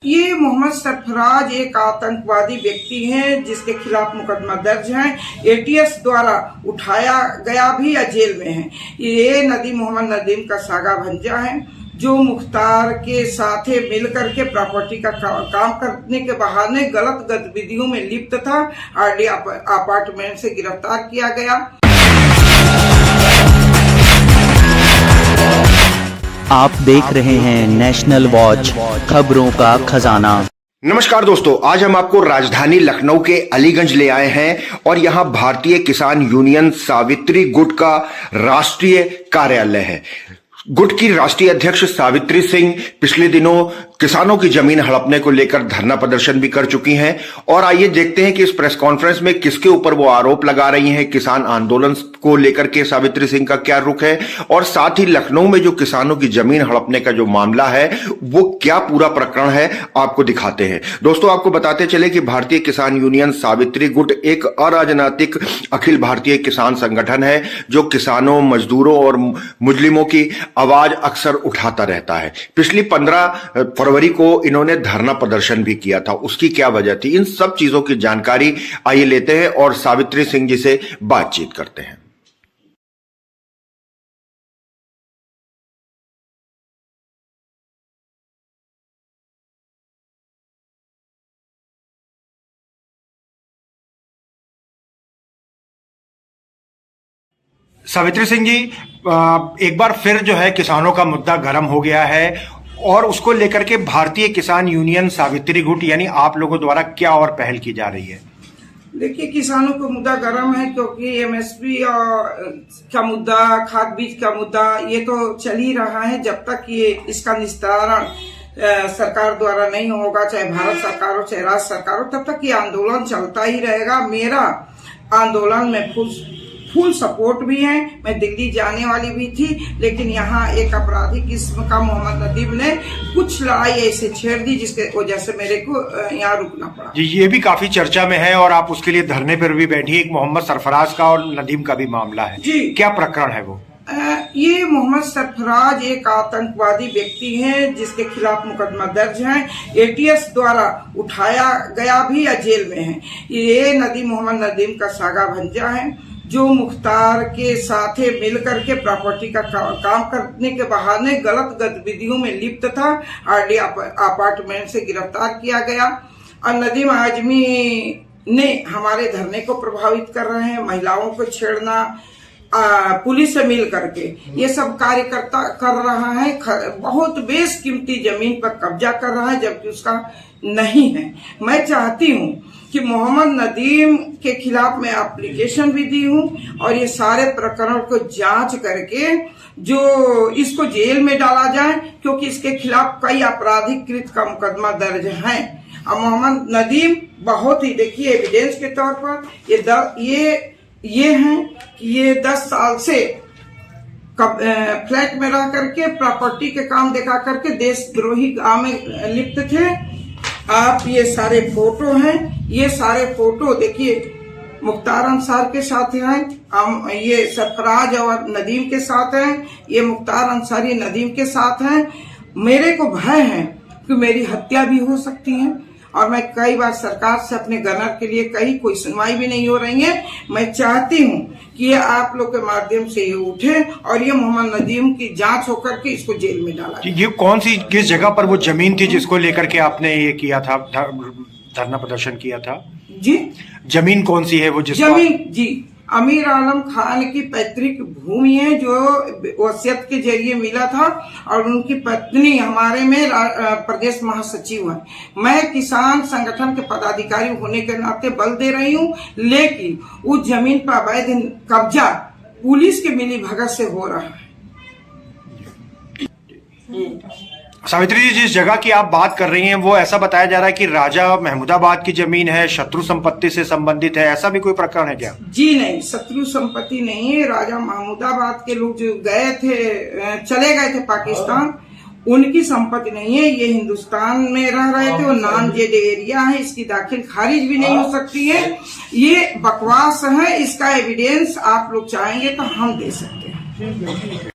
ये मोहम्मद सरफराज एक आतंकवादी व्यक्ति हैं जिसके खिलाफ मुकदमा दर्ज है। एटीएस द्वारा उठाया गया भी या जेल में है। ये नदीम मोहम्मद नदीम का सागा भंजा है जो मुख्तार के साथ मिल करके प्रॉपर्टी का काम करने के बहाने गलत गतिविधियों में लिप्त था। आरडी अपार्टमेंट से गिरफ्तार किया गया। आप देख रहे हैं नेशनल वॉच, खबरों का खजाना। नमस्कार दोस्तों, आज हम आपको राजधानी लखनऊ के अलीगंज ले आए हैं और यहां भारतीय किसान यूनियन सावित्री गुट का राष्ट्रीय कार्यालय है। गुट की राष्ट्रीय अध्यक्ष सावित्री सिंह पिछले दिनों किसानों की जमीन हड़पने को लेकर धरना प्रदर्शन भी कर चुकी हैं और आइए देखते हैं कि इस प्रेस कॉन्फ्रेंस में किसके ऊपर वो आरोप लगा रही हैं। किसान आंदोलन को लेकर के सावित्री सिंह का क्या रुख है और साथ ही लखनऊ में जो किसानों की जमीन हड़पने का जो मामला है वो क्या पूरा प्रकरण है, आपको दिखाते हैं। दोस्तों, आपको बताते चले कि भारतीय किसान यूनियन सावित्री गुट एक अराजनीतिक अखिल भारतीय किसान संगठन है जो किसानों, मजदूरों और मुस्लिमों की आवाज अक्सर उठाता रहता है। पिछली 15 फरवरी को इन्होंने धरना प्रदर्शन भी किया था। उसकी क्या वजह थी, इन सब चीजों की जानकारी आइए लेते हैं और सावित्री सिंह जी से बातचीत करते हैं। सावित्री सिंह जी, एक बार फिर जो है किसानों का मुद्दा गर्म हो गया है और उसको लेकर के भारतीय किसान यूनियन सावित्री गुट यानी आप लोगों द्वारा क्या और पहल की जा रही है? देखिए, किसानों का मुद्दा गर्म है क्योंकि एमएसपी का मुद्दा, खाद बीज का मुद्दा ये तो चल ही रहा है। जब तक ये इसका निस्तारण सरकार द्वारा नहीं होगा, चाहे भारत सरकार हो चाहे राज्य सरकार हो, तब तक ये आंदोलन चलता ही रहेगा। मेरा आंदोलन में फुल सपोर्ट भी है। मैं दिल्ली जाने वाली भी थी, लेकिन यहाँ एक अपराधी किस्म का मोहम्मद नदीम ने कुछ लड़ाई ऐसे छेड़ दी जिसके वजह से मेरे को यहाँ रुकना पड़ा। ये भी काफी चर्चा में है और आप उसके लिए धरने पर भी बैठी। एक मोहम्मद सरफराज का और नदीम का भी मामला है जी, क्या प्रकरण है वो? ये मोहम्मद सरफराज एक आतंकवादी व्यक्ति हैं जिसके खिलाफ मुकदमा दर्ज है। एटीएस द्वारा उठाया गया भी या जेल में है। ये नदीम मोहम्मद नदीम का सागा भंजा है जो मुख्तार के साथ मिल करके प्रॉपर्टी का काम करने के बहाने गलत गतिविधियों में लिप्त था। आरडी अपार्टमेंट से गिरफ्तार किया गया और नदीम आजमी ने हमारे धरने को प्रभावित कर रहे हैं। महिलाओं को छेड़ना, पुलिस से मिल करके ये सब कार्यकर्ता कर रहा है। बहुत बेशकीमती जमीन पर कब्जा कर रहा है जबकि उसका नहीं है। मैं चाहती हूँ कि मोहम्मद नदीम के खिलाफ मैं एप्लीकेशन भी दी हूँ और ये सारे प्रकरण को जांच करके जो इसको जेल में डाला जाए क्योंकि इसके खिलाफ कई आपराधिक कृत्य का मुकदमा दर्ज है। और मोहम्मद नदीम बहुत ही, देखिए, एविडेंस के तौर पर ये है कि ये 10 साल से फ्लैट में रह करके प्रॉपर्टी के काम दिखा करके देशद्रोही काम में लिप्त थे। आप ये सारे फोटो हैं, ये सारे फोटो देखिए, मुख्तार अंसार के साथ हैं, ये सरफराज और नदीम के साथ हैं, ये मुख्तार अंसारी नदीम के साथ हैं। मेरे को भय है कि मेरी हत्या भी हो सकती है और मैं कई बार सरकार से अपने गनर के लिए कही, कोई सुनवाई भी नहीं हो रही है। मैं चाहती हूँ कि ये आप लोग के माध्यम से ये उठे और ये मोहम्मद नदीम की जांच होकर के इसको जेल में डाला जाए। ये कौन सी, किस जगह पर वो जमीन थी जिसको लेकर के आपने ये किया था, धरना प्रदर्शन किया था? जी, जमीन कौन सी है वो? जमीन जी अमीर आलम खान की पैतृक भूमि है जो वसीयत के जरिए मिला था और उनकी पत्नी हमारे में प्रदेश महासचिव है। मैं किसान संगठन के पदाधिकारी होने के नाते बल दे रही हूँ, लेकिन उस जमीन पर अवैध कब्जा पुलिस के मिली भगत से हो रहा है। सावित्री जी, जिस जगह की आप बात कर रही हैं वो ऐसा बताया जा रहा है कि राजा महमूदाबाद की जमीन है, शत्रु संपत्ति से संबंधित है, ऐसा भी कोई प्रकरण है क्या? जी नहीं, शत्रु संपत्ति नहीं है। राजा महमूदाबाद के लोग जो गए थे, चले गए थे पाकिस्तान, उनकी संपत्ति नहीं है। ये हिंदुस्तान में रह रहे थे, वो नॉन जेड एरिया है, इसकी दाखिल खारिज भी नहीं हो सकती है। ये बकवास है। इसका एविडेंस आप लोग चाहेंगे तो हम दे सकते हैं।